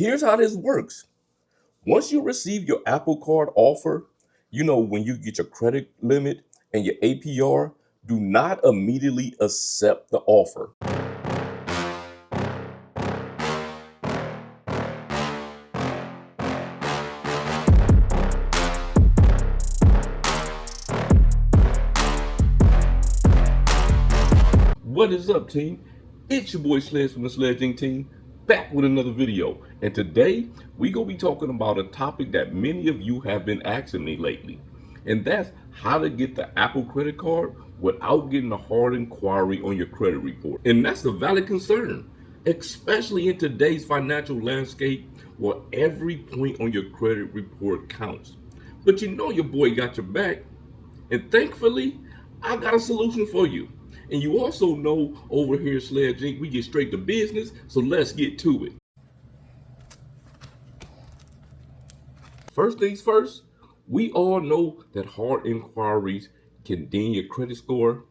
Here's how this works. Once you receive your Apple Card offer, when you get your credit limit and your APR, do not immediately accept the offer. What is up, team? It's your boy Sledge from the SledgeInc team, back with another video. And today, we're going to be talking about a topic that many of you have been asking me lately. And that's how to get the Apple credit card without getting a hard inquiry on your credit report. And that's a valid concern, especially in today's financial landscape where every point on your credit report counts. But your boy got your back. And thankfully, I got a solution for you. And you also know over here at SledgeInc, we get straight to business, so let's get to it. First things first, we all know that hard inquiries can ding your credit score,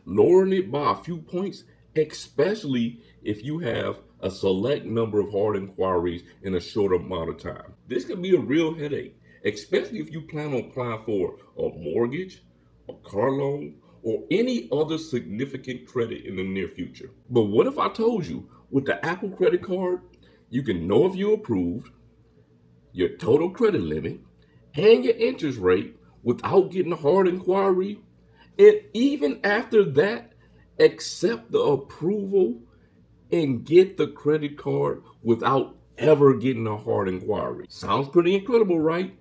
lowering it by a few points, especially if you have a select number of hard inquiries in a short amount of time. This can be a real headache, especially if you plan on applying for a mortgage, a car loan, or any other significant credit in the near future. But what if I told you with the Apple credit card, you can know if you're approved, your total credit limit, and your interest rate without getting a hard inquiry, and even after that, accept the approval and get the credit card without ever getting a hard inquiry. Sounds pretty incredible, right?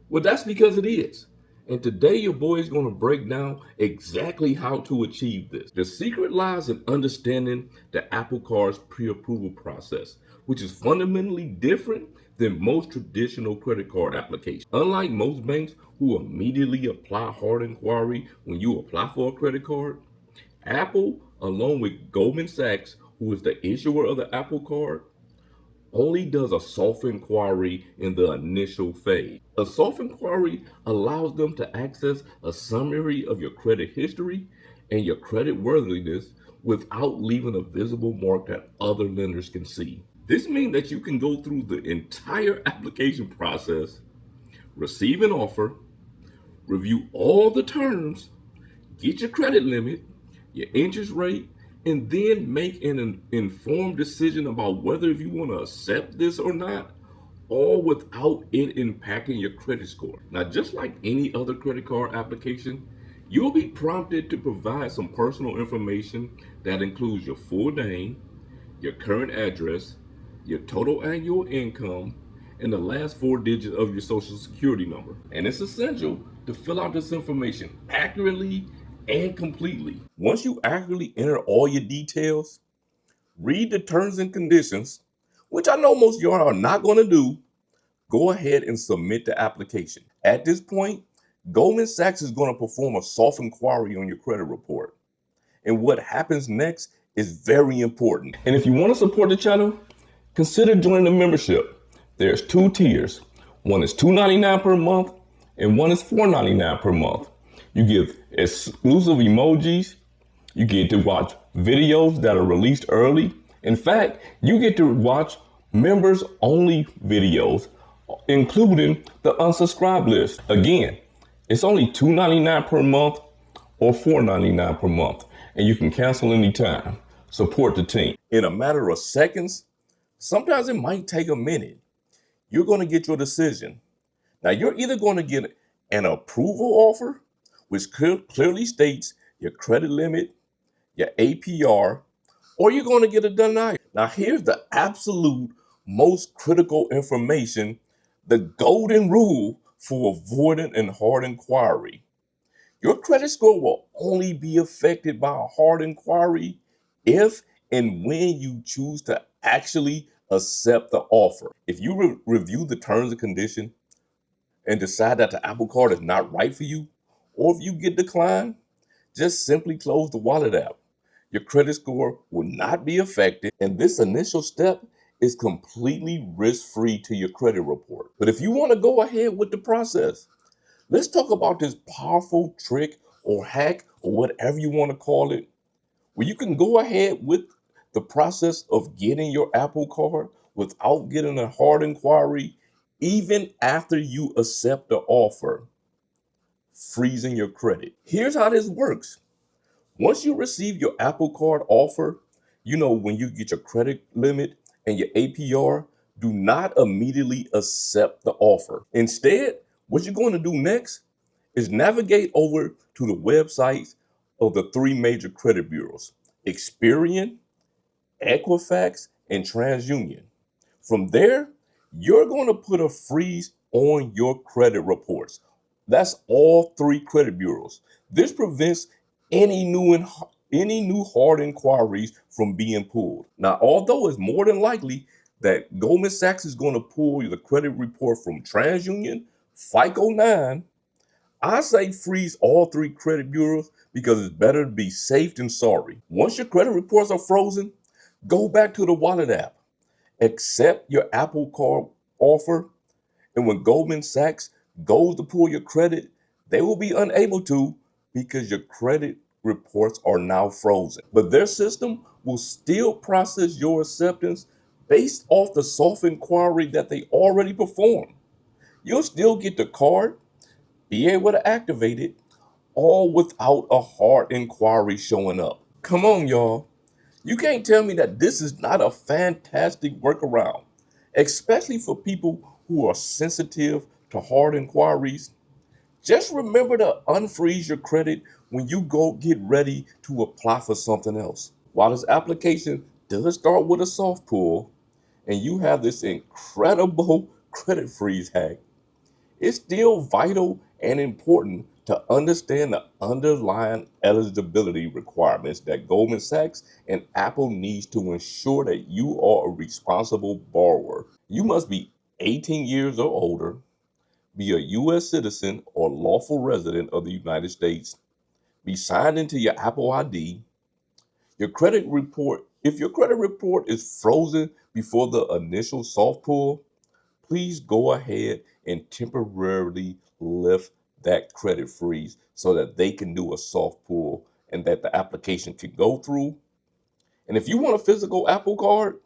Well, that's because it is. And today your boy is going to break down exactly how to achieve this. The secret lies in understanding the Apple Card's pre-approval process, which is fundamentally different than most traditional credit card applications. Unlike most banks who immediately apply hard inquiry when you apply for a credit card, Apple, along with Goldman Sachs, who is the issuer of the Apple Card, only does a soft inquiry in the initial phase. A soft inquiry allows them to access a summary of your credit history and your credit worthiness without leaving a visible mark that other lenders can see. This means that you can go through the entire application process, receive an offer, review all the terms, get your credit limit, your interest rate, and then make an informed decision about whether if you want to accept this or not, all without it impacting your credit score. Now, just like any other credit card application, you'll be prompted to provide some personal information that includes your full name, your current address, your total annual income, and the last 4 digits of your social security number. And it's essential to fill out this information accurately and completely. Once you accurately enter all your details, read the terms and conditions, which I know most of y'all are not going to do, go ahead and submit the application. At this point, Goldman Sachs is going to perform a soft inquiry on your credit report. And what happens next is very important. And if you want to support the channel, consider joining the membership. There's 2 tiers. One is $2.99 per month and one is $4.99 per month. You get exclusive emojis. You get to watch videos that are released early. In fact, you get to watch members only videos, including the unsubscribe list. Again, it's only $2.99 per month or $4.99 per month, and you can cancel anytime. Support the team. In a matter of seconds, sometimes it might take a minute. You're going to get your decision. Now, you're either going to get an approval offer, which clearly states your credit limit, your APR, or you're going to get a denial. Now, here's the absolute most critical information, the golden rule for avoiding a hard inquiry. Your credit score will only be affected by a hard inquiry if and when you choose to actually accept the offer. If you review the terms and conditions and decide that the Apple Card is not right for you, or if you get declined, just simply close the wallet app. Your credit score will not be affected, and this initial step is completely risk-free to your credit report. But if you want to go ahead with the process, let's talk about this powerful trick or hack or whatever you want to call it, where you can go ahead with the process of getting your Apple Card without getting a hard inquiry, even after you accept the offer, freezing your credit. Here's how this works. Once you receive your Apple Card offer, when you get your credit limit and your APR, do not immediately accept the offer. Instead, what you're going to do next is navigate over to the websites of the three major credit bureaus: Experian, Equifax, and TransUnion. From there, you're going to put a freeze on your credit reports. That's all three credit bureaus. This prevents any new hard inquiries from being pulled. Now, although it's more than likely that Goldman Sachs is going to pull the credit report from TransUnion, FICO 9, I say freeze all three credit bureaus because it's better to be safe than sorry. Once your credit reports are frozen, go back to the wallet app, accept your Apple Card offer, and when Goldman Sachs goes to pull your credit, they will be unable to because your credit reports are now frozen. But their system will still process your acceptance based off the soft inquiry that they already performed. You'll still get the card, be able to activate it, all without a hard inquiry showing up. Come on, y'all. You can't tell me that this is not a fantastic workaround, especially for people who are sensitive to hard inquiries. Just remember to unfreeze your credit when you go get ready to apply for something else. While this application does start with a soft pull and you have this incredible credit freeze hack, it's still vital and important to understand the underlying eligibility requirements that Goldman Sachs and Apple needs to ensure that you are a responsible borrower. You must be 18 years or older, be a U.S. citizen or lawful resident of the United States, be signed into your Apple ID, your credit report. If your credit report is frozen before the initial soft pull, please go ahead and temporarily lift that credit freeze so that they can do a soft pull and that the application can go through. And if you want a physical Apple Card,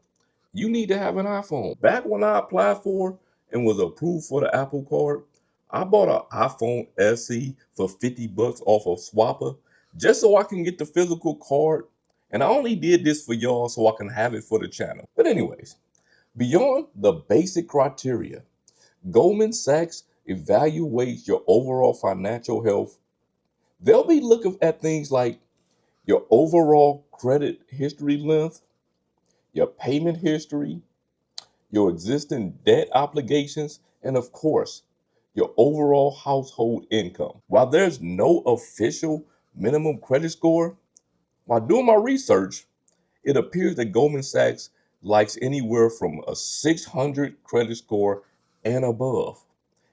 you need to have an iPhone. Back when I applied for and was approved for the Apple Card, I bought an iPhone SE for $50 off of Swapper just so I can get the physical card. And I only did this for y'all so I can have it for the channel. But anyways, beyond the basic criteria, Goldman Sachs evaluates your overall financial health. They'll be looking at things like your overall credit history length, your payment history, your existing debt obligations, and of course, your overall household income. While there's no official minimum credit score, while doing my research, it appears that Goldman Sachs likes anywhere from a 600 credit score and above.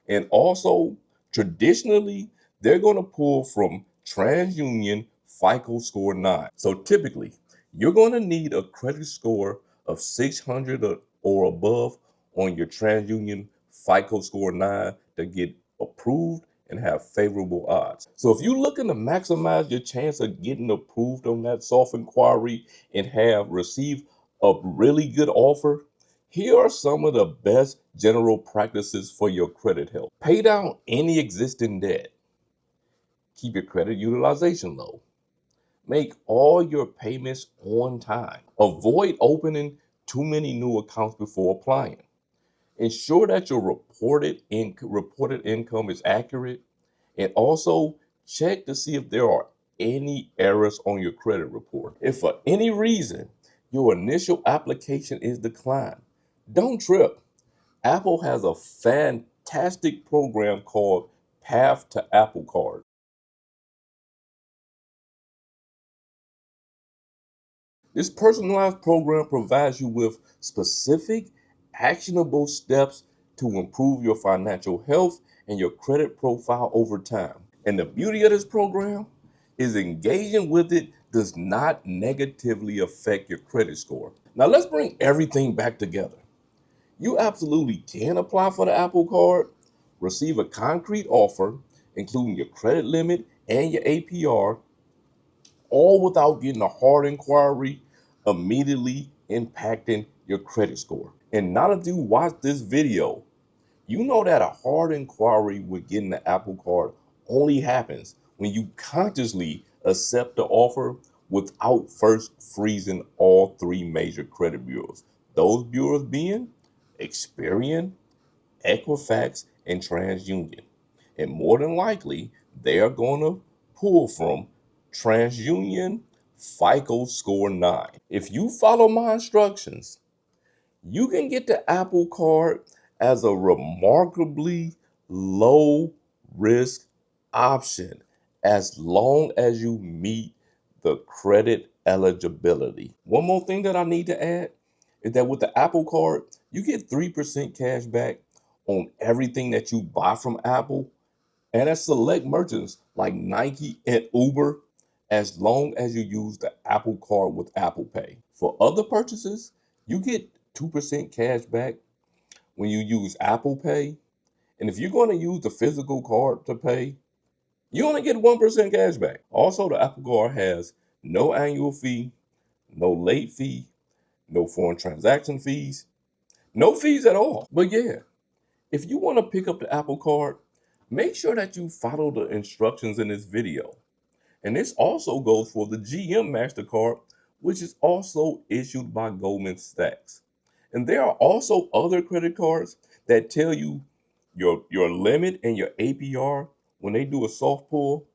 And also, traditionally, they're going to pull from TransUnion FICO score 9. So typically, you're going to need a credit score of 600 or above on your TransUnion FICO score 9 to get approved and have favorable odds. So if you're looking to maximize your chance of getting approved on that soft inquiry and have received a really good offer, here are some of the best general practices for your credit health. Pay down any existing debt. Keep your credit utilization low. Make all your payments on time. Avoid opening too many new accounts before applying. Ensure that your reported income is accurate, and also check to see if there are any errors on your credit report. If for any reason your initial application is declined, don't trip. Apple has a fantastic program called Path to Apple Card. This personalized program provides you with specific, actionable steps to improve your financial health and your credit profile over time. And the beauty of this program is engaging with it does not negatively affect your credit score. Now, let's bring everything back together. You absolutely can apply for the Apple Card, receive a concrete offer, including your credit limit and your APR, all without getting a hard inquiry immediately impacting your credit score. And now that you watch this video, you know that a hard inquiry with getting the Apple Card only happens when you consciously accept the offer without first freezing all three major credit bureaus. Those bureaus being Experian, Equifax, and TransUnion. And more than likely, they are going to pull from TransUnion FICO Score 9. If you follow my instructions, you can get the Apple Card as a remarkably low risk option as long as you meet the credit eligibility. One more thing that I need to add is that with the Apple Card, you get 3% cash back on everything that you buy from Apple and at select merchants like Nike and Uber, as long as you use the Apple Card with Apple Pay. For other purchases, you get 2% cash back when you use Apple Pay. And if you're going to use the physical card to pay, you only get 1% cash back. Also, the Apple Card has no annual fee, no late fee, no foreign transaction fees, no fees at all. But yeah, if you want to pick up the Apple Card, make sure that you follow the instructions in this video. And this also goes for the GM MasterCard, which is also issued by Goldman Sachs. And there are also other credit cards that tell you your limit and your APR when they do a soft pull.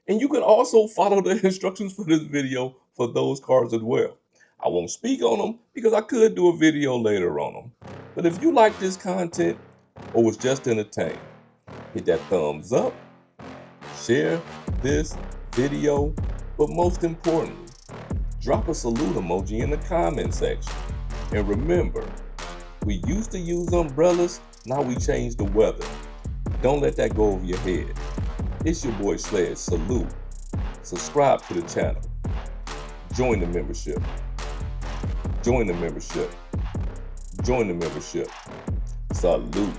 And you can also follow the instructions for this video for those cards as well. I won't speak on them because I could do a video later on them. But if you like this content or was just entertained, hit that thumbs up, share this video, but most importantly, drop a salute emoji in the comment section. And remember, we used to use umbrellas, now we changed the weather. Don't let that go over your head. It's your boy Sledge. Salute. Subscribe to the channel. Join the membership. Join the membership. Join the membership. Salute.